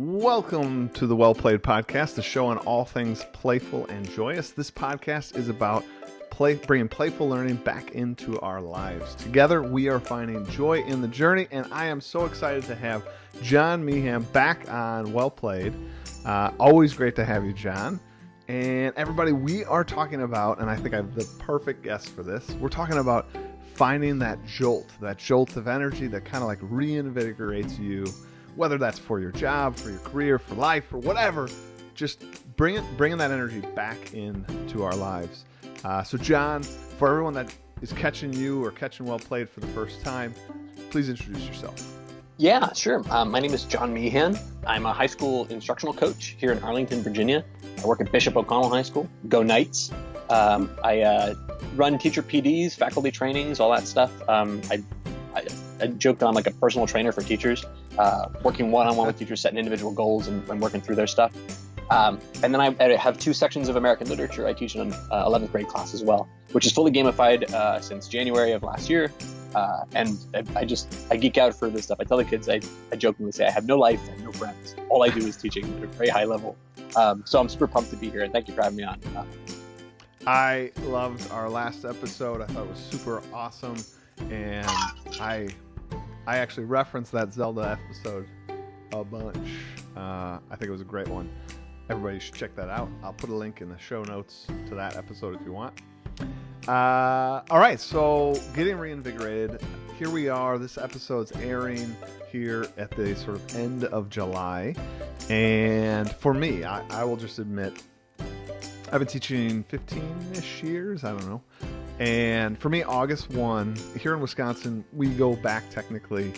Welcome to the Well Played Podcast, the show on all things playful and joyous. This podcast is about bringing playful learning back into our lives. Together, we are finding joy in the journey, and I am so excited to have John Meehan back on Well Played. Always great to have you, John. And everybody, we are talking about, and I think I have the perfect guest for this, we're talking about finding that jolt of energy that kind of like reinvigorates you, whether that's for your job, for your career, for life, for whatever. Just bringing that energy back into our lives. So John, for everyone that is catching you or catching Well Played for the first time, please introduce yourself. Yeah, sure. My name is John Meehan. I'm a high school instructional coach here in Arlington, Virginia. I work at Bishop O'Connell High School. Go Knights. I run teacher PDs, faculty trainings, all that stuff. I joke that I'm like a personal trainer for teachers, working one-on-one with teachers, setting individual goals and working through their stuff. And then I have two sections of American literature. I teach an 11th grade class as well, which is fully gamified since January of last year. And I geek out for this stuff. I tell the kids, I jokingly say I have no life and no friends. All I do is teaching at a very high level. So I'm super pumped to be here, and thank you for having me on. I loved our last episode. I thought it was super awesome, and I actually referenced that Zelda episode a bunch. I think it was a great one. Everybody should check that out. I'll put a link in the show notes to that episode if you want. All right, so getting reinvigorated. Here we are. This episode's airing here at the sort of end of July. And for me, I will just admit, I've been teaching 15-ish years. I don't know. And for me, August 1, here in Wisconsin, we go back technically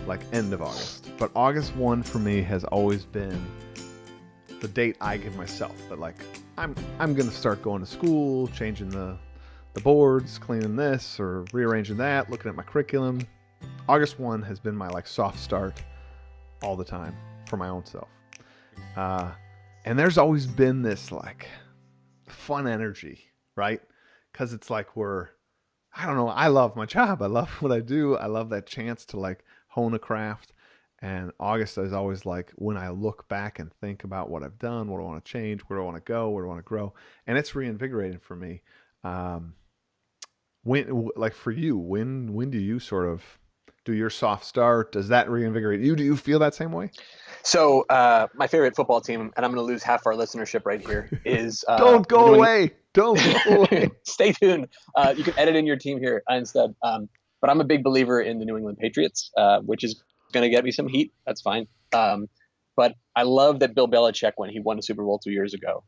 like end of August. But August 1 for me has always been the date I give myself that like I'm going to start going to school, changing the boards, cleaning this or rearranging that, looking at my curriculum. August 1 has been my like soft start all the time for my own self. And there's always been this like fun energy, right? Because it's like I don't know, I love my job. I love what I do. I love that chance to like hone a craft. And August is always like when I look back and think about what I've done, what I want to change, where I want to go, where I want to grow. And it's reinvigorating for me. When, like for you, when do you sort of do your soft start? Does that reinvigorate you? Do you feel that same way? So my favorite football team, and I'm going to lose half our listenership right here, is Don't go away. Don't go away. Stay tuned. You can edit in your team here instead. But I'm a big believer in the New England Patriots, which is going to get me some heat. That's fine. But I love that Bill Belichick, when he won the Super Bowl 2 years ago,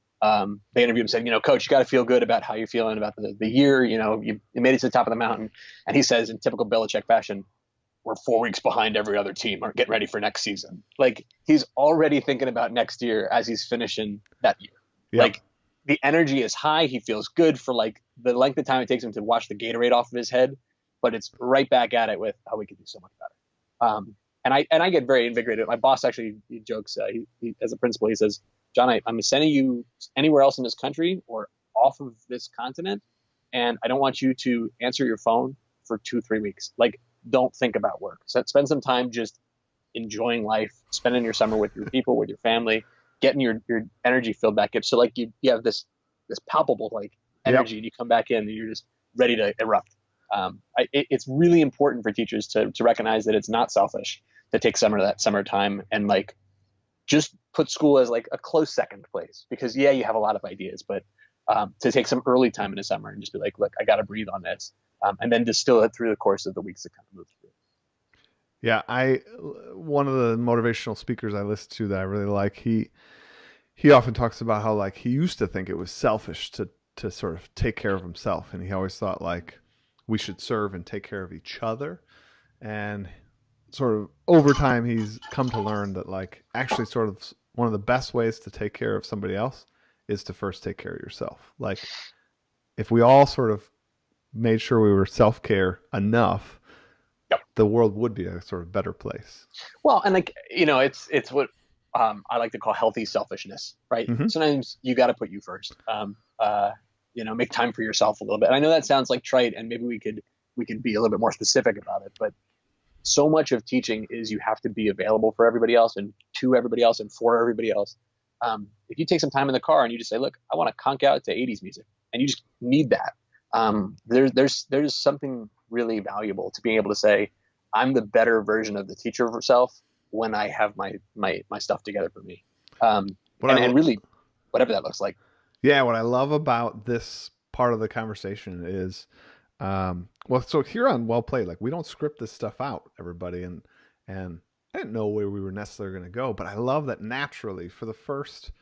they interviewed him saying, Coach, you got to feel good about how you're feeling about the year. You made it to the top of the mountain. And he says, in typical Belichick fashion, we're 4 weeks behind every other team. Or getting ready for next season. Like he's already thinking about next year as he's finishing that year. Yep. Like the energy is high. He feels good for like the length of time it takes him to wash the Gatorade off of his head. But it's right back at it with how we can do so much better. And I get very invigorated. My boss actually he jokes, he, as a principal, he says, John, I'm sending you anywhere else in this country or off of this continent, and I don't want you to answer your phone for 2-3 weeks. Like, don't think about work. So spend some time just enjoying life, spending your summer with your people, with your family, getting your energy filled back up. So like you have this palpable like energy, yep. And you come back in and you're just ready to erupt. It's really important for teachers to recognize that it's not selfish to take that summer time and like just put school as like a close second place, because you have a lot of ideas, but to take some early time in the summer and just be like, look, I got to breathe on this, and then distill it through the course of the weeks that kind of move through. Yeah, one of the motivational speakers I listen to that I really like, he often talks about how like he used to think it was selfish to sort of take care of himself, and he always thought like we should serve and take care of each other. And sort of over time, he's come to learn that like actually sort of one of the best ways to take care of somebody else is to first take care of yourself. Like if we all sort of made sure we were self-care enough, yep. The world would be a sort of better place. Well, and like, it's what I like to call healthy selfishness, right? Mm-hmm. Sometimes you got to put you first. Make time for yourself a little bit. And I know that sounds like trite, and maybe we could be a little bit more specific about it, but so much of teaching is you have to be available for everybody else and to everybody else and for everybody else. If you take some time in the car and you just say, look, I want to conk out to 80s music, and you just need that. There's something really valuable to being able to say, I'm the better version of the teacher of herself when I have my stuff together for me. And really, whatever that looks like. Yeah, what I love about this part of the conversation is, well, so here on Well Played, like we don't script this stuff out, everybody, and I didn't know where we were necessarily going to go, but I love that naturally for the first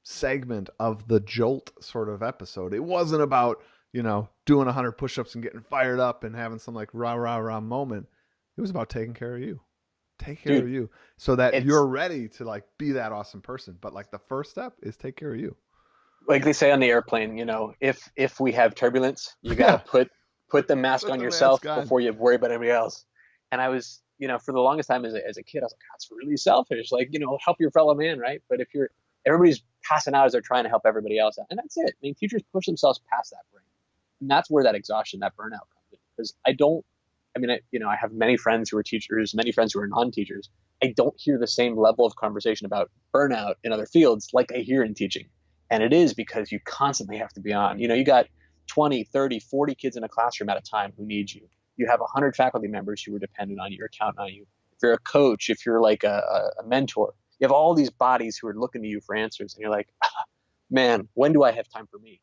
segment of the Jolt sort of episode, it wasn't about, doing 100 push-ups and getting fired up and having some like rah rah rah moment. It was about taking care of you. Take care of you so that you're ready to like be that awesome person. But like the first step is take care of you. Like they say on the airplane, if we have turbulence, you got to put the mask on yourself before you worry about anybody else. And I was, for the longest time as a kid, I was like, that's really selfish. Like, help your fellow man, right? But if everybody's passing out as they're trying to help everybody else out. And that's it. I mean, teachers push themselves past that point. And that's where that exhaustion, that burnout comes in. Because I have many friends who are teachers, many friends who are non-teachers. I don't hear the same level of conversation about burnout in other fields like I hear in teaching. And it is because you constantly have to be on. You got 20, 30, 40 kids in a classroom at a time who need you. You have 100 faculty members who are dependent on you or counting on you. If you're a coach, if you're like a mentor, you have all these bodies who are looking to you for answers. And you're like, man, when do I have time for me?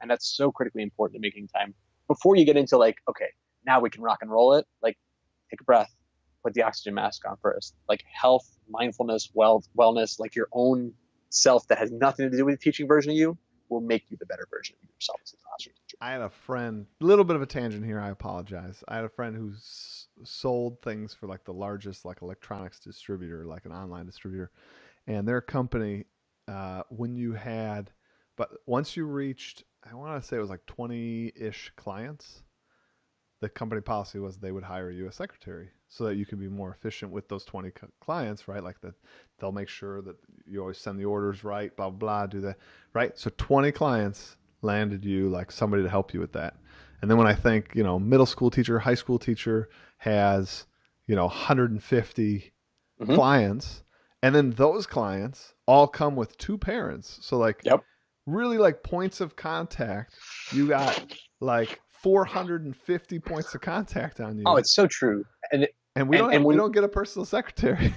And that's so critically important to making time before you get into like, okay, now we can rock and roll it. Like, take a breath, put the oxygen mask on first. Like health, mindfulness, wellness, like your own self that has nothing to do with the teaching version of you will make you the better version of yourself as a classroom teacher. I had a friend, little bit of a tangent here, I apologize. I had a friend who sold things for like the largest like electronics distributor, like an online distributor. And their company, once you reached, I want to say it was like 20-ish clients, the company policy was they would hire you a secretary so that you could be more efficient with those 20 clients, right? Like that, they'll make sure that you always send the orders right, blah, blah, do that, right? So 20 clients landed you like somebody to help you with that. And then when I think, middle school teacher, high school teacher has, 150 clients, and then those clients all come with two parents. So like, really like points of contact, you got like 450 points of contact on you. Oh, it's so true. And we don't get a personal secretary.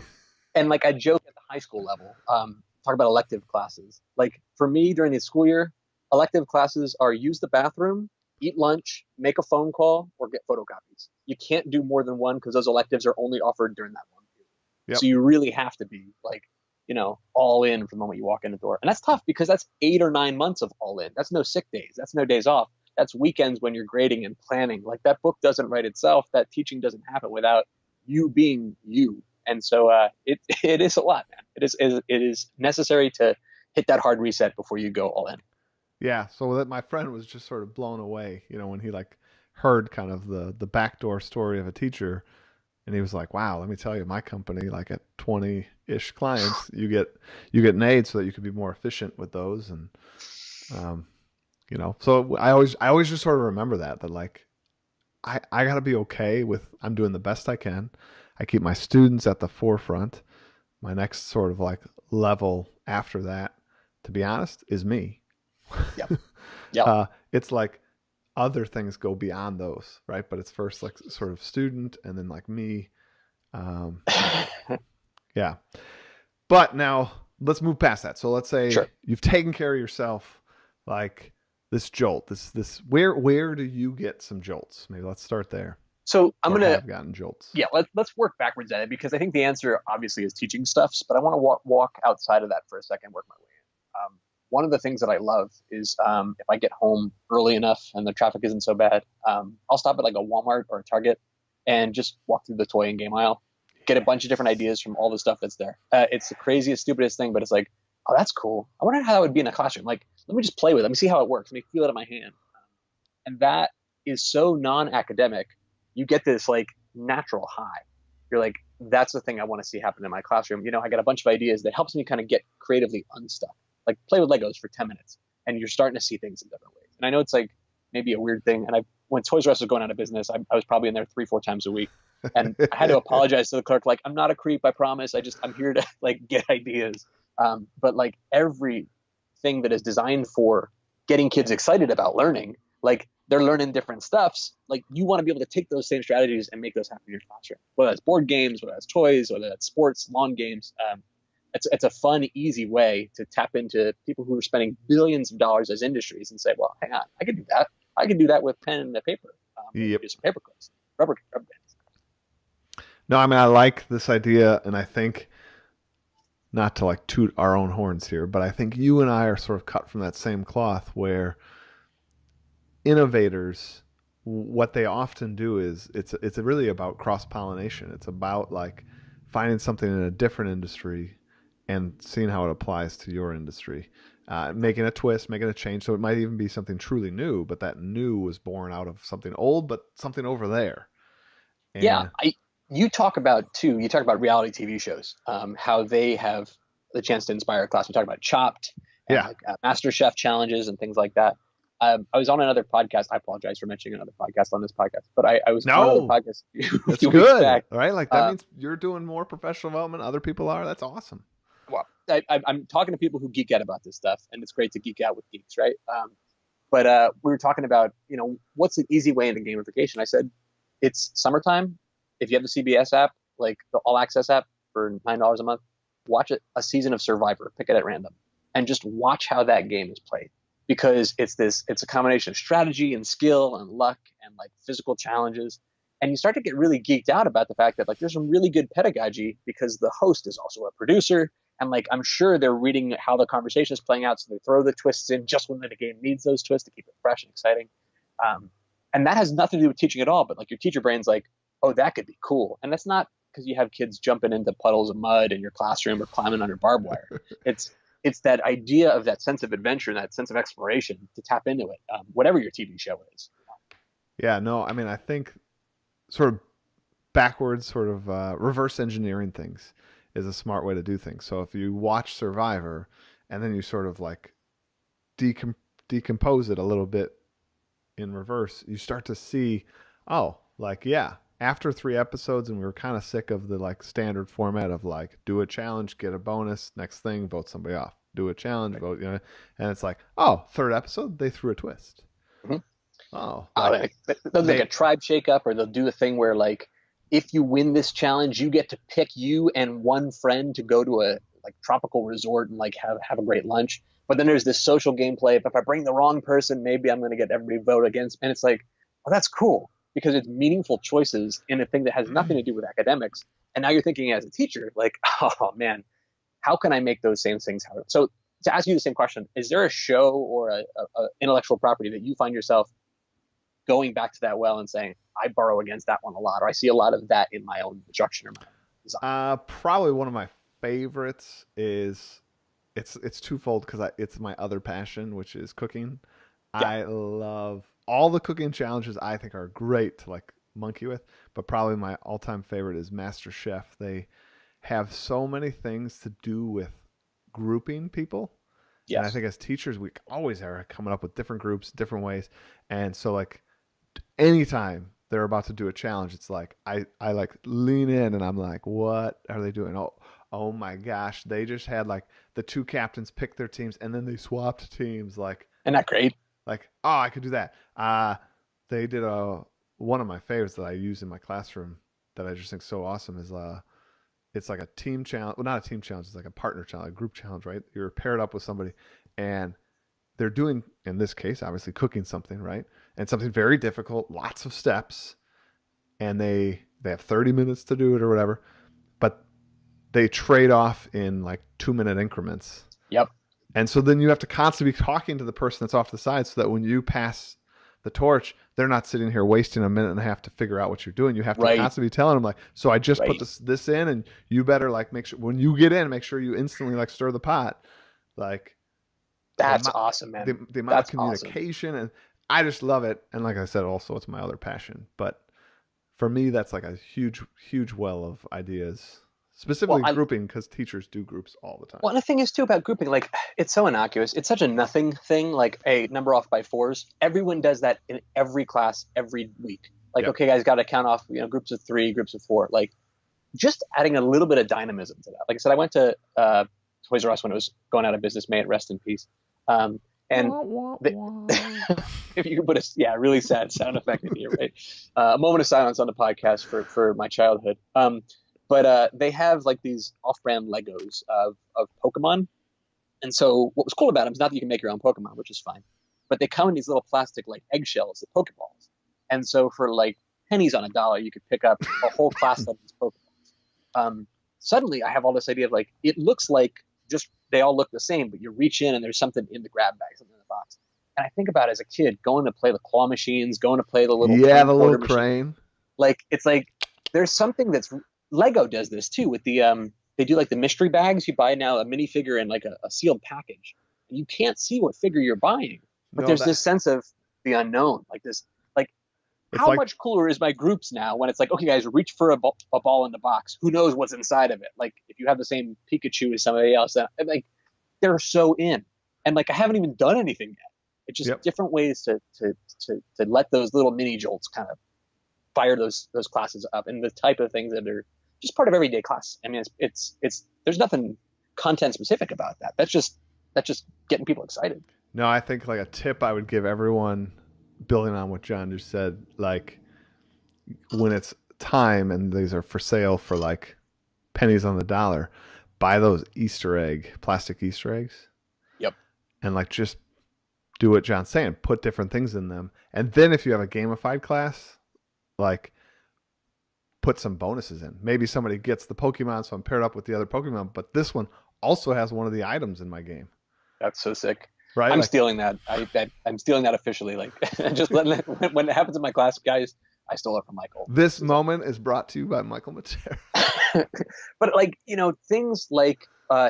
And like I joke at the high school level, talk about elective classes. Like for me during the school year, elective classes are use the bathroom, eat lunch, make a phone call, or get photocopies. You can't do more than one because those electives are only offered during that one period. Yep. So you really have to be like, all in from the moment you walk in the door. And that's tough because that's 8 or 9 months of all in. That's no sick days. That's no days off. That's weekends when you're grading and planning. Like that book doesn't write itself. That teaching doesn't happen without you being you. And so it is a lot, man. It is necessary to hit that hard reset before you go all in. Yeah. So that my friend was just sort of blown away, when he like heard kind of the backdoor story of a teacher, and he was like, "Wow, let me tell you, my company, like at 20-ish clients, you get an aid so that you can be more efficient with those." And so I always just sort of remember that like I got to be okay with I'm doing the best I can. I keep my students at the forefront. My next sort of like level after that, to be honest, is me. Yeah. It's like other things go beyond those, right? But it's first like sort of student and then like me. Yeah. But now let's move past that. So let's say you've taken care of yourself, like this jolt, this where do you get some jolts? Maybe let's start there. So I've gotten jolts. Yeah, let's work backwards at it because I think the answer obviously is teaching stuffs, but I want to walk outside of that for a second, work my way in. One of the things that I love is if I get home early enough and the traffic isn't so bad, I'll stop at like a Walmart or a Target and just walk through the toy and game aisle, get a bunch of different ideas from all the stuff that's there. It's the craziest, stupidest thing, but it's like, oh, that's cool. I wonder how that would be in a classroom. Like, let me just play with it. Let me see how it works. Let me feel it in my hand. And that is so non-academic. You get this like natural high. You're like, that's the thing I want to see happen in my classroom. I got a bunch of ideas that helps me kind of get creatively unstuck. Like play with Legos for 10 minutes and you're starting to see things in different ways. And I know it's like maybe a weird thing. And when Toys R Us was going out of business, I was probably in there 3-4 times a week. And I had to apologize to the clerk, like, I'm not a creep, I promise. I'm here to like get ideas. But like everything that is designed for getting kids excited about learning, like they're learning different stuffs. Like you want to be able to take those same strategies and make those happen in your classroom, whether that's board games, whether that's toys, whether that's sports, lawn games. It's a fun, easy way to tap into people who are spending billions of dollars as industries and say, well, hang on, I can do that. I can do that with pen and paper. Yep. Just some paper clips, rubber bands. No, I mean, I like this idea, and I think, not to like toot our own horns here, but I think you and I are sort of cut from that same cloth where innovators, what they often do is it's really about cross pollination. It's about like finding something in a different industry and seeing how it applies to your industry, making a twist, making a change. So it might even be something truly new, but that new was born out of something old, but something over there. Yeah, And you talk about too. You talk about reality TV shows, how they have the chance to inspire a class. We talk about Chopped and yeah, like Master Chef challenges and things like that. I was on another podcast. I apologize for mentioning another podcast on this podcast, but I was on another no, podcast a that's few weeks good, back. right? Like that means you're doing more professional development. Other people are. That's awesome. Well, I'm talking to people who geek out about this stuff, and it's great to geek out with geeks, right? But we were talking about, what's an easy way into gamification? I said, it's summertime. If you have the CBS app, like the All Access app for $9 a month, watch a season of Survivor, pick it at random, and just watch how that game is played. Because it's a combination of strategy and skill and luck and like physical challenges. And you start to get really geeked out about the fact that like there's some really good pedagogy because the host is also a producer. And like I'm sure they're reading how the conversation is playing out, so they throw the twists in just when the game needs those twists to keep it fresh and exciting. And that has nothing to do with teaching at all. But like your teacher brain's like, oh, that could be cool. And that's not because you have kids jumping into puddles of mud in your classroom or climbing under barbed wire. It's that idea of that sense of adventure and that sense of exploration to tap into it, whatever your TV show is. Yeah, no, I mean, I think sort of backwards, sort of reverse engineering things is a smart way to do things. So if you watch Survivor and then you sort of like decompose it a little bit in reverse, you start to see, oh, like, yeah, after 3 episodes, and we were kind of sick of the like standard format of like do a challenge, get a bonus, next thing, vote somebody off. Do a challenge, Right. vote, and it's like, oh, third episode, they threw a twist. Mm-hmm. Oh, Like, they'll make a tribe shakeup, or they'll do a thing where like if you win this challenge, you get to pick you and one friend to go to a like tropical resort and like have a great lunch. But then there's this social gameplay. If I bring the wrong person, maybe I'm going to get everybody vote against. And it's like, oh, that's cool because it's meaningful choices in a thing that has nothing to do with academics. And now you're thinking as a teacher, like, oh man, how can I make those same things happen? So to ask you the same question, is there a show or a intellectual property that you find yourself going back to that well and saying, I borrow against that one a lot, or I see a lot of that in my own instruction or my own design? Probably one of my favorites is it's twofold because it's my other passion, which is cooking. Yeah. I love all the cooking challenges. I think are great to like monkey with, but probably my all-time favorite is Master Chef. They have so many things to do with grouping people. And I Yes. think as teachers, we always are coming up with different groups, different ways. And so like anytime they're about to do a challenge, it's like I like lean in and I'm like, what are they doing? Oh my gosh, they just had like the two captains pick their teams and then they swapped teams. Isn't that great? Oh, I could do that. They did a one of my favorites that I use in my classroom that I just think so awesome is it's like a team challenge. Well, not a team challenge. It's like a partner challenge, a group challenge, right? You're paired up with somebody, and they're doing, in this case, obviously cooking something, right? And something very difficult, lots of steps, and they have 30 minutes to do it or whatever, but they trade off in like 2 minute increments. Yep. And so then you have to constantly be talking to the person that's off the side so that when you pass the torch, they're not sitting here wasting a minute and a half to figure out what you're doing. You have to Right. constantly be telling them like, so I just put Right. this in and you better like make sure when you get in, make sure you instantly like stir the pot. Like That's the, awesome, man. the amount of That's awesome. communication and I just love it. And like I said, also it's my other passion, but for me, that's like a huge, huge well of ideas, Well, specifically grouping because teachers do groups all the time. Well, and the thing is too about grouping, like it's so innocuous. It's such a nothing thing, like a number off by fours. Everyone does that in every class every week. Like, Yep. okay, guys, got to count off, groups of 3, groups of 4. Like, just adding a little bit of dynamism to that. Like I said, I went to Toys R Us when it was going out of business. May it rest in peace. And Wah, wah, the, wah. if you could put a really sad sound effect in here, right? A moment of silence on the podcast for my childhood. But they have like these off-brand Legos of Pokemon, and so what was cool about them is not that you can make your own Pokemon, which is fine, but they come in these little plastic like eggshells, the Pokeballs, and so for like pennies on a dollar, you could pick up a whole class of these Pokeballs. Suddenly, I have all this idea of like it looks like just they all look the same, but you reach in and there's something in the grab bag, something in the box. And I think about it as a kid going to play the claw machines, going to play the little Yeah, crane the quarter little machine. crane. Like it's like there's something that's Lego does this too with the they do like the mystery bags. You buy now a minifigure in like a sealed package, and you can't see what figure you're buying, but No, there's this sense of the unknown, like this like it's how like much cooler is my groups now when it's like, okay, guys, reach for a ball in the box. Who knows what's inside of it? Like if you have the same Pikachu as somebody else, like they're so in, and like I haven't even done anything yet. It's just yep. different ways to let those little mini jolts kind of fire those classes up, and the type of things that are just part of everyday class. I mean, it's there's nothing content specific about that. That's just getting people excited. No, I think like a tip I would give everyone, building on what John just said, like when it's time and these are for sale for like pennies on the dollar, buy those plastic Easter eggs. Yep. And like just do what John's saying, put different things in them. And then if you have a gamified class, like put some bonuses in. Maybe somebody gets the Pokemon, so I'm paired up with the other Pokemon, but this one also has one of the items in my game. That's so sick. Right? I'm like, stealing that. I'm stealing that officially. Like just letting it, when it happens in my class, guys, I stole it from Michael. This moment is brought to you by MrMatera. But like, things like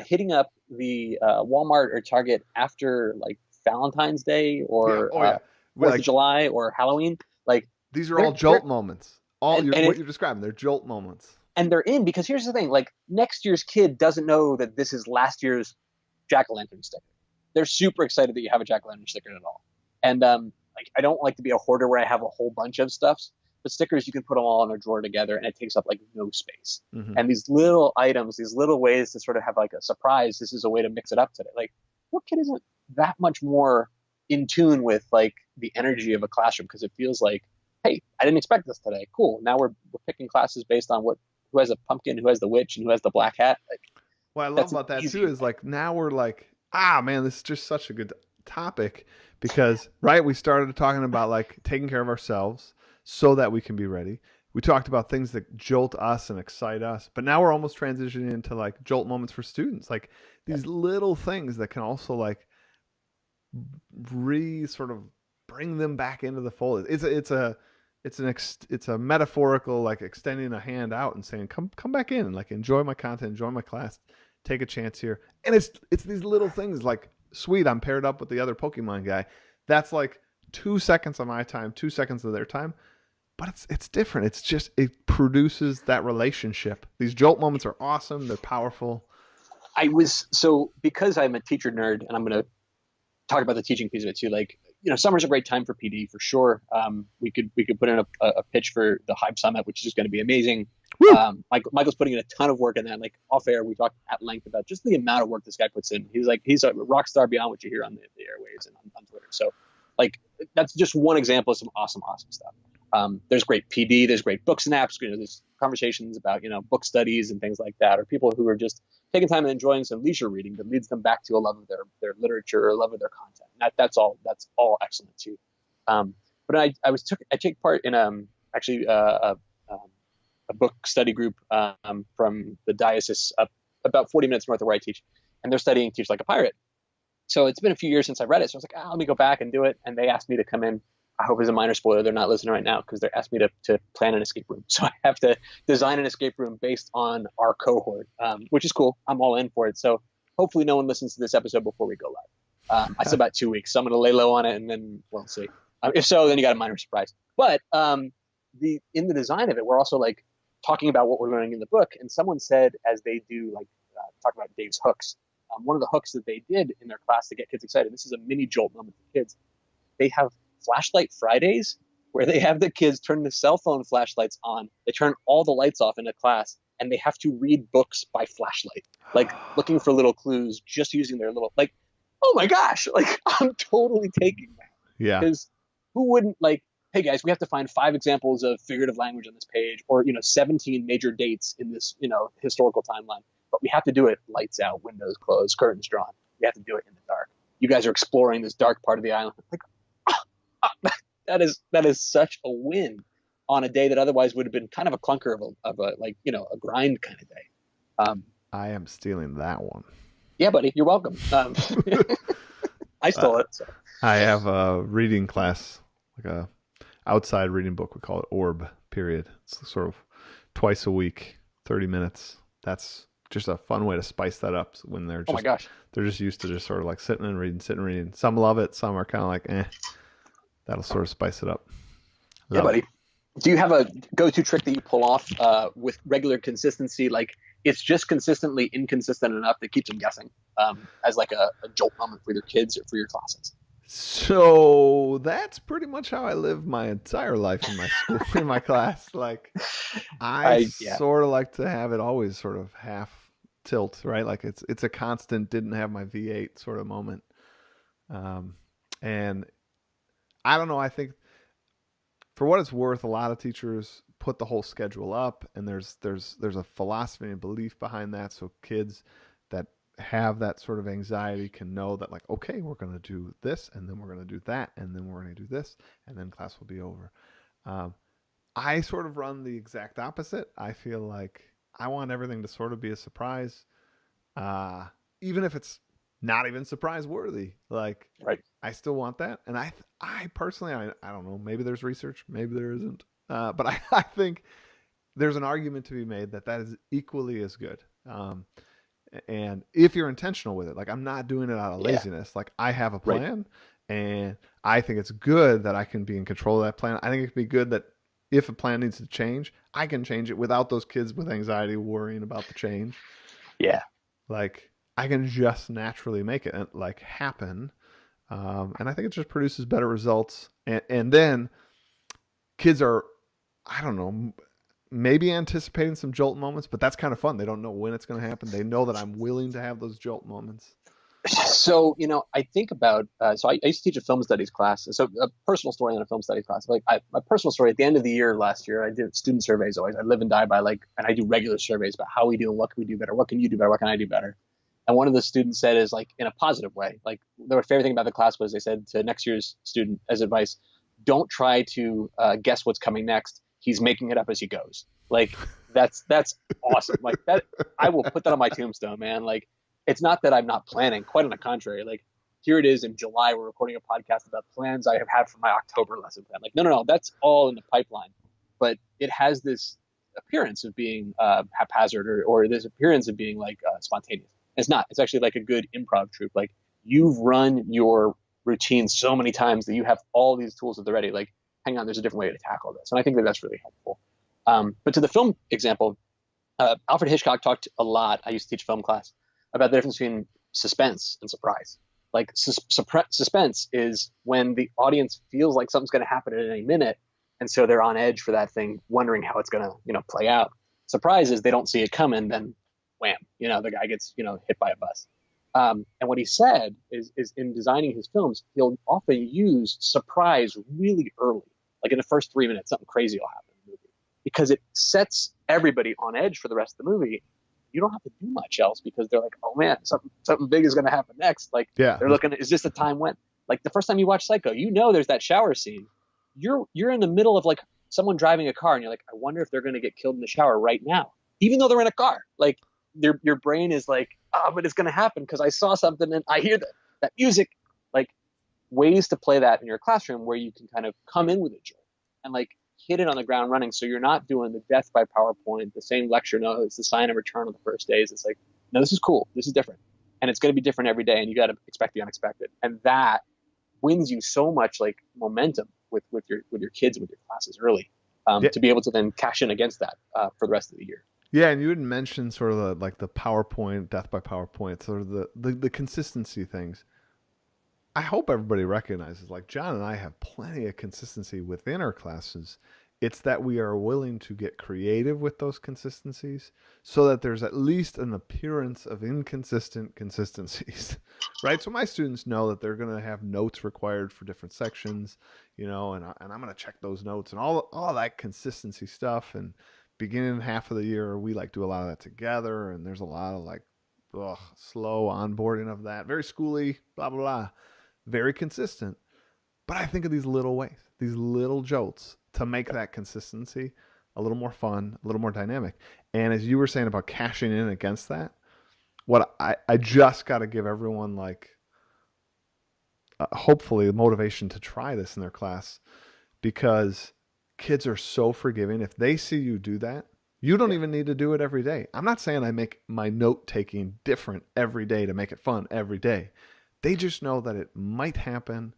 hitting up the Walmart or Target after like Valentine's Day or yeah. 4th of July or Halloween. Like these are all Jolt moments. What you're describing, they're Jolt moments. And they're in because here's the thing, like next year's kid doesn't know that this is last year's jack-o'-lantern sticker. They're super excited that you have a jack-o'-lantern sticker at all. And like I don't like to be a hoarder where I have a whole bunch of stuffs, but stickers you can put them all in a drawer together and it takes up like no space. Mm-hmm. And these little items, these little ways to sort of have like a surprise, this is a way to mix it up today. Like what kid isn't that much more in tune with like the energy of a classroom because it feels like, hey, I didn't expect this today. Cool. Now we're picking classes based on who has a pumpkin, who has the witch, and who has the black hat. Like, what I love about that too is like now we're like, man, this is just such a good topic because right, we started talking about like taking care of ourselves so that we can be ready. We talked about things that jolt us and excite us, but now we're almost transitioning into like jolt moments for students, like these little things that can also like sort of bring them back into the fold. It's a metaphorical like extending a hand out and saying come back in and like enjoy my content, enjoy my class, take a chance here. And it's these little things like, sweet, I'm paired up with the other Pokemon guy. That's like 2 seconds of my time, 2 seconds of their time, but it's different. It's just it produces that relationship. These jolt moments are awesome. They're powerful. Because I'm a teacher nerd and I'm going to talk about the teaching piece of it too. Like, summer's a great time for PD for sure. We could put in a pitch for the Hype Summit, which is going to be amazing. Michael's putting in a ton of work in that. Like off air, we talked at length about just the amount of work this guy puts in. He's a rock star beyond what you hear on the airwaves and on Twitter. So like, that's just one example of some awesome stuff. There's great PD, there's great book snaps, there's conversations about, book studies and things like that, or people who are just taking time and enjoying some leisure reading that leads them back to a love of their literature or a love of their content. And that's all excellent too. But I take part in actually a book study group from the diocese up about 40 minutes north of where I teach, and they're studying Teach Like a Pirate. So it's been a few years since I read it, so I was like, let me go back and do it. And they asked me to come in. I hope it's a minor spoiler. They're not listening right now because they asked me to plan an escape room. So I have to design an escape room based on our cohort, which is cool. I'm all in for it. So hopefully no one listens to this episode before we go live. I said about 2 weeks. So I'm going to lay low on it and then we'll see. If so, then you got a minor surprise. But in the design of it, we're also like talking about what we're learning in the book. And someone said, as they do like talk about Dave's hooks, one of the hooks that they did in their class to get kids excited, this is a mini jolt moment for kids. They have Flashlight Fridays where they have the kids turn the cell phone flashlights on. They turn all the lights off in the class, and they have to read books by flashlight, like looking for little clues, just using their little like. Oh my gosh! Like I'm totally taking that Yeah. because who wouldn't like? Hey guys, we have to find 5 examples of figurative language on this page, or 17 major dates in this historical timeline. But we have to do it lights out, windows closed, curtains drawn. We have to do it in the dark. You guys are exploring this dark part of the island. Like, that is such a win on a day that otherwise would have been kind of a clunker of a like a grind kind of day. I am stealing that one. Yeah, buddy, you're welcome. I stole it. So. I have a reading class, like a outside reading book. We call it Orb. Period. It's sort of twice a week, 30 minutes. That's just a fun way to spice that up when they're just, oh my gosh, they're just used to just sort of like sitting and reading. Some love it, some are kind of like, eh. That'll sort of spice it up. Yeah, buddy. Do you have a go-to trick that you pull off with regular consistency? Like it's just consistently inconsistent enough that keeps them guessing as like a jolt moment for your kids or for your classes. So that's pretty much how I live my entire life in my school, in my class. Like I sort of like to have it always sort of half tilt, right? Like it's a constant, didn't have my V8 sort of moment. And I don't know, I think for what it's worth, a lot of teachers put the whole schedule up, and there's a philosophy and belief behind that. So kids that have that sort of anxiety can know that like, okay, we're going to do this, and then we're going to do that, and then we're going to do this, and then class will be over. I sort of run the exact opposite. I feel like I want everything to sort of be a surprise, even if it's not even surprise worthy. Like, right. I still want that. And I personally, I don't know, maybe there's research, maybe there isn't. But I think there's an argument to be made that is equally as good. And if you're intentional with it, like I'm not doing it out of laziness. Like I have a plan, and I think it's good that I can be in control of that plan. I think it could be good that if a plan needs to change, I can change it without those kids with anxiety worrying about the change. Yeah. Like I can just naturally make it like happen. And I think it just produces better results. And then kids are, I don't know, maybe anticipating some jolt moments, but that's kind of fun. They don't know when it's going to happen. They know that I'm willing to have those jolt moments. So, I think about, so I used to teach a film studies class. So a personal story in a film studies class. Like my personal story at the end of the year last year, I did student surveys always. I live and die by and I do regular surveys about how we do and what can we do better? What can you do better? What can I do better? And one of the students said is like in a positive way, like their favorite thing about the class was they said to next year's student as advice, don't try to guess what's coming next. He's making it up as he goes. Like that's awesome. Like that, I will put that on my tombstone, man. Like it's not that I'm not planning, quite on the contrary. Like here it is in July, we're recording a podcast about plans I have had for my October lesson plan. Like, no, that's all in the pipeline, but it has this appearance of being haphazard or this appearance of being like spontaneous. It's not. It's actually like a good improv troupe. Like you've run your routine so many times that you have all these tools at the ready. Like, hang on, there's a different way to tackle this. And I think that that's really helpful. But to the film example, Alfred Hitchcock talked a lot. I used to teach film class about the difference between suspense and surprise. Like suspense is when the audience feels like something's going to happen at any minute. And so they're on edge for that thing, wondering how it's going to, play out. Surprise is they don't see it coming, then wham, the guy gets, hit by a bus. And what he said is in designing his films, he'll often use surprise really early, like in the first 3 minutes, something crazy will happen in the movie, because it sets everybody on edge for the rest of the movie. You don't have to do much else because they're like, oh man, something big is going to happen next. Like they're looking at, is this the time when? Like the first time you watch Psycho, there's that shower scene. You're in the middle of like someone driving a car, and you're like, I wonder if they're going to get killed in the shower right now, even though they're in a car. Like your brain is like, but it's going to happen because I saw something and I hear that music. Like ways to play that in your classroom where you can kind of come in with a jolt and like hit it on the ground running. So you're not doing the death by PowerPoint, the same lecture notes, the sign of return on the first days. It's like, no, this is cool. This is different. And it's going to be different every day. And you got to expect the unexpected. And that wins you so much like momentum with your kids and with your classes early to be able to then cash in against that for the rest of the year. Yeah, and you had mentioned sort of the PowerPoint, death by PowerPoint, sort of the consistency things. I hope everybody recognizes, like John and I have plenty of consistency within our classes. It's that we are willing to get creative with those consistencies so that there's at least an appearance of inconsistent consistencies, right? So my students know that they're going to have notes required for different sections, and I'm going to check those notes and all that consistency stuff. And beginning half of the year, we like do a lot of that together, and there's a lot of like slow onboarding of that, very schooly, blah blah blah, very consistent. But I think of these little ways, these little jolts to make that consistency a little more fun, a little more dynamic. And as you were saying about cashing in against that, what I just got to give everyone like hopefully the motivation to try this in their class, because kids are so forgiving. If they see you do that, you don't even need to do it every day. I'm not saying I make my note taking different every day to make it fun every day. They just know that it might happen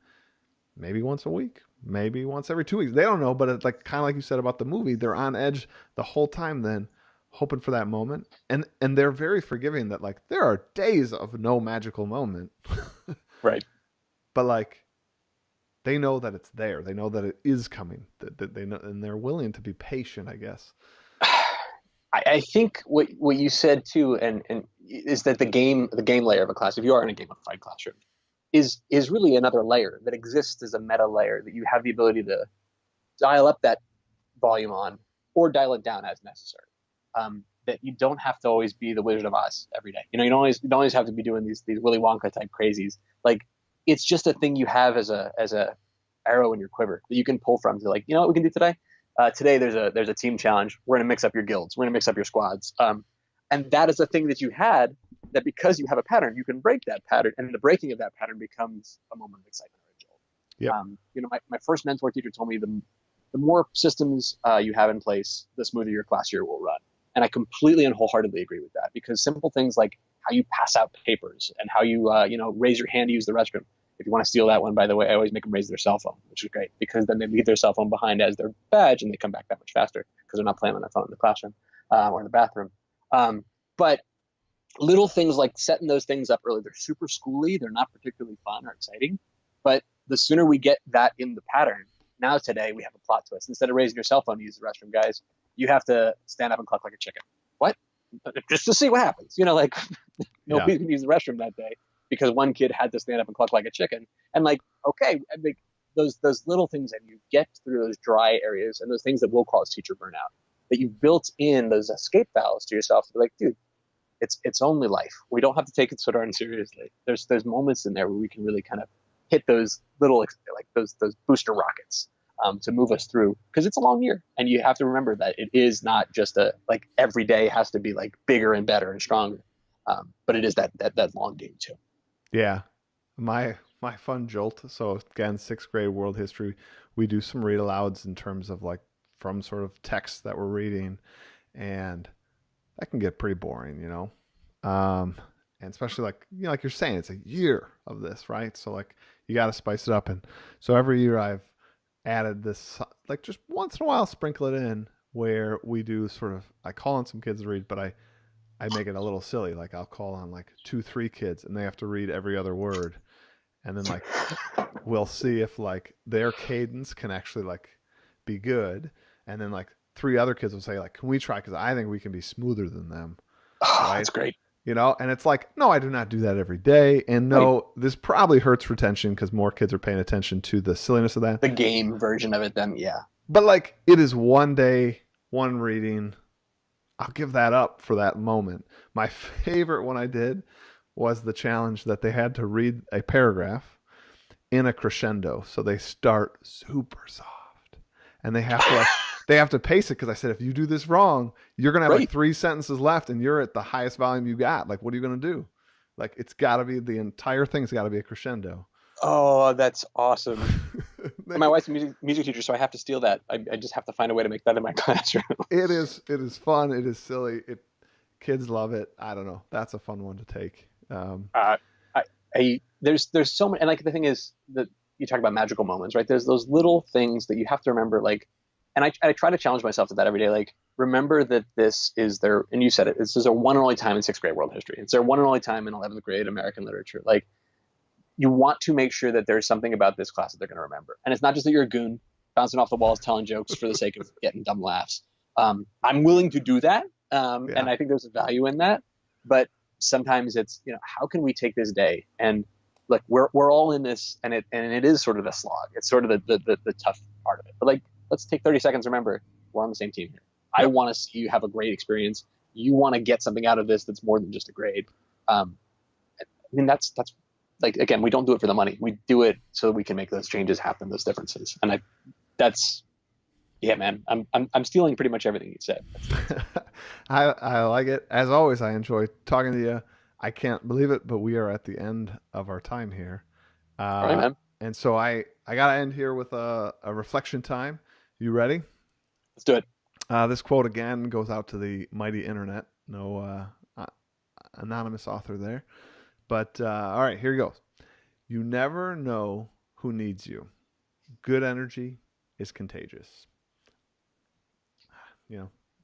maybe once a week, maybe once every 2 weeks. They don't know, but it's like kind of like you said about the movie. They're on edge the whole time then, hoping for that moment. And they're very forgiving that like there are days of no magical moment. Right. But like they know that it's there. They know that it is coming. That they know, and they're willing to be patient, I guess. I think what you said too, and is that the game layer of a class, if you are in a gamified classroom, is really another layer that exists as a meta layer that you have the ability to dial up that volume on or dial it down as necessary. That you don't have to always be the Wizard of Oz every day. You don't always have to be doing these Willy Wonka type crazies. Like it's just a thing you have as a arrow in your quiver that you can pull from to like, you know what we can do today? Today there's a team challenge. We're going to mix up your guilds. We're going to mix up your squads. And that is a thing that you had that because you have a pattern, you can break that pattern, and the breaking of that pattern becomes a moment of excitement or a jolt. Yep. My first mentor teacher told me the more systems you have in place, the smoother your class year will run. And I completely and wholeheartedly agree with that, because simple things like how you pass out papers and how you raise your hand to use the restroom. If you want to steal that one, by the way, I always make them raise their cell phone, which is great because then they leave their cell phone behind as their badge and they come back that much faster because they're not playing on their phone in the classroom or in the bathroom. But little things like setting those things up early, they're super schooly. They're not particularly fun or exciting. But the sooner we get that in the pattern, now today we have a plot twist. Instead of raising your cell phone to use the restroom, guys, you have to stand up and cluck like a chicken. What? Just to see what happens. Nobody's going to use the restroom that day because one kid had to stand up and cluck like a chicken. And like, okay, I think those little things that you get through those dry areas and those things that will cause teacher burnout, that you've built in those escape valves to yourself to be like, dude, it's only life. We don't have to take it so darn seriously. There's moments in there where we can really kind of hit those little like those booster rockets to move us through, because it's a long year, and you have to remember that it is not just like every day has to be like bigger and better and stronger, but it is that long game too. Yeah. My fun jolt. So again, 6th grade world history, we do some read alouds in terms of like from sort of text that we're reading, and that can get pretty boring. And especially like you're saying, it's a year of this, right? So like you got to spice it up, and so every year I've added this, like just once in a while sprinkle it in where we do sort of, I call on some kids to read, but I make it a little silly. Like I'll call on like 2, 3 kids and they have to read every other word. And then like, we'll see if like their cadence can actually like be good. And then like 3 other kids will say like, can we try? Cause I think we can be smoother than them. Oh, right? that's great. And it's like, no, I do not do that every day. And no, this probably hurts retention because more kids are paying attention to the silliness of that. The game version of it then, yeah. But like, it is one day, one reading. I'll give that up for that moment. My favorite one I did was the challenge that they had to read a paragraph in a crescendo. So they start super soft and they have to like, they have to pace it, because I said, if you do this wrong, you're going to have like 3 sentences left and you're at the highest volume you got. Like, what are you going to do? Like, it's got to be, the entire thing's got to be a crescendo. Oh, that's awesome. My wife's a music teacher, so I have to steal that. I just have to find a way to make that in my classroom. It is fun. It is silly. Kids love it. I don't know. That's a fun one to take. There's so many, and like the thing is that you talk about magical moments, right? There's those little things that you have to remember, like, and I try to challenge myself to that every day. Like, remember that this is their, and you said it, this is their one and only time in 6th grade world history. It's their one and only time in 11th grade American literature. Like, you want to make sure that there's something about this class that they're going to remember. And it's not just that you're a goon bouncing off the walls telling jokes for the sake of getting dumb laughs. I'm willing to do that, Yeah. and I think there's a value in that. But sometimes it's, how can we take this day and look, we're all in this, and it is sort of a slog. It's sort of the tough part of it. But like, let's take 30 seconds. Remember, we're on the same team here. I want to see you have a great experience. You want to get something out of this that's more than just a grade. I mean, that's like, again, we don't do it for the money. We do it so we can make those changes happen, those differences. And yeah, man, I'm stealing pretty much everything you said. I like it. As always, I enjoy talking to you. I can't believe it, but we are at the end of our time here. All right, man. And so I got to end here with a reflection time. You ready? Let's do it. This quote again goes out to the mighty internet. No anonymous author there. But all right, here goes. You never know who needs you. Good energy is contagious.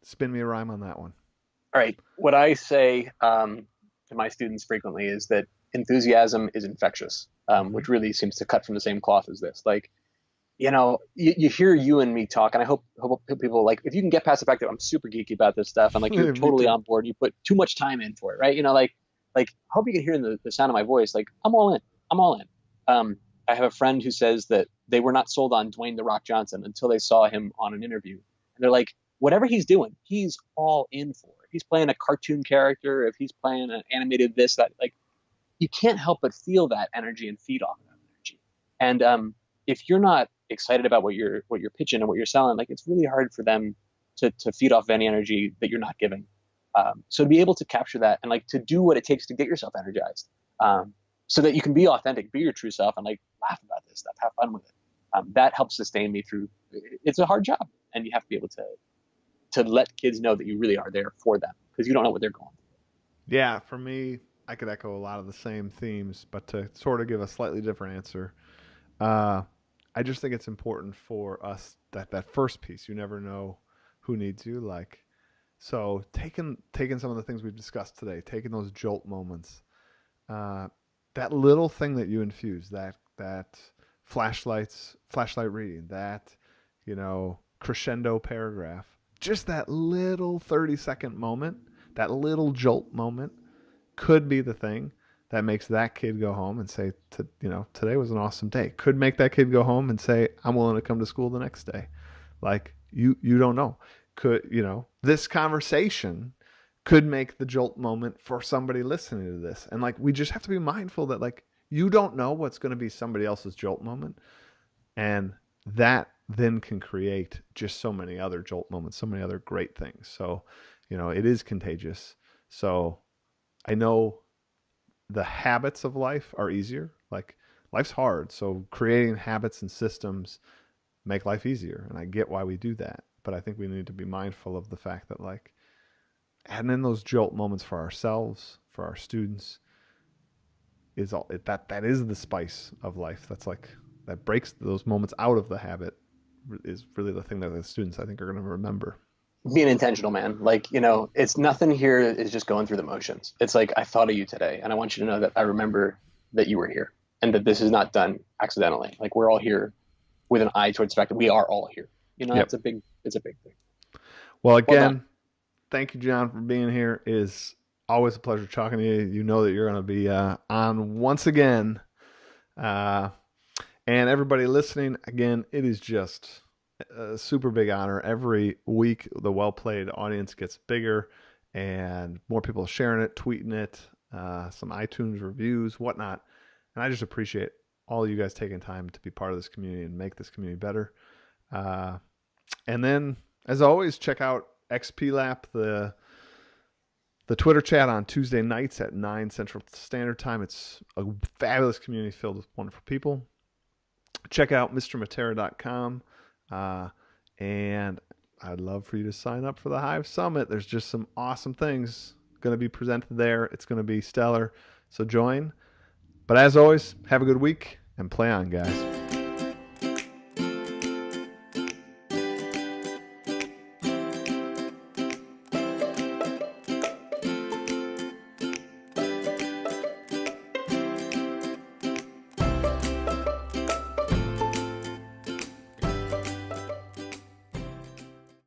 Spin me a rhyme on that one. All right. What I say to my students frequently is that enthusiasm is infectious, which really seems to cut from the same cloth as this. Like, you hear you and me talk, and I hope people, like, if you can get past the fact that I'm super geeky about this stuff and like you're totally on board, you put too much time in for it, right? Like I hope you can hear in the sound of my voice, like I'm all in. I'm all in. I have a friend who says that they were not sold on Dwayne "The Rock" Johnson until they saw him on an interview, and they're like, whatever he's doing, he's all in for it. If he's playing a cartoon character, if he's playing an animated this, that, like, you can't help but feel that energy and feed off of that energy. And if you're not excited about what you're pitching and what you're selling, like, it's really hard for them to feed off of any energy that you're not giving. So to be able to capture that and like to do what it takes to get yourself energized, so that you can be authentic, be your true self, and like laugh about this stuff, have fun with it. That helps sustain me through. It's a hard job, and you have to be able to let kids know that you really are there for them, because you don't know what they're going through. Yeah, for me, I could echo a lot of the same themes, but to sort of give a slightly different answer, I just think it's important for us that first piece. You never know who needs you. Like, so taking some of the things we've discussed today, taking those jolt moments, that little thing that you infuse, that flashlight reading, that crescendo paragraph, just that little 30-second moment, that little jolt moment could be the thing that makes that kid go home and say, today was an awesome day. Could make that kid go home and say, I'm willing to come to school the next day. Like, you don't know. This conversation could make the jolt moment for somebody listening to this. And like, we just have to be mindful that, like, you don't know what's going to be somebody else's jolt moment. And that then can create just so many other jolt moments, so many other great things. So, it is contagious. So I know the habits of life are easier. Like, life's hard. So creating habits and systems make life easier. And I get why we do that. But I think we need to be mindful of the fact that, like, adding in those jolt moments for ourselves, for our students, is all that is the spice of life. That's like, that breaks those moments out of the habit is really the thing that the students, I think, are going to remember. Being intentional, man. Like, it's nothing here is just going through the motions. It's like, I thought of you today, and I want you to know that I remember that you were here, and that this is not done accidentally. Like, we're all here with an eye towards the fact that we are all here. Yep. It's a big thing. Well, again, thank you, John, for being here. It is always a pleasure talking to you. You know that you're going to be on once again. And everybody listening, again, it is just a super big honor. Every week, the Well Played audience gets bigger and more people sharing it, tweeting it, some iTunes reviews, whatnot. And I just appreciate all you guys taking time to be part of this community and make this community better. And then, as always, check out XPLAP, the Twitter chat on Tuesday nights at 9 Central Standard Time. It's a fabulous community filled with wonderful people. Check out MrMatera.com. And I'd love for you to sign up for the Hive Summit. There's just some awesome things going to be presented there. It's going to be stellar. So join. But as always, have a good week and play on, guys.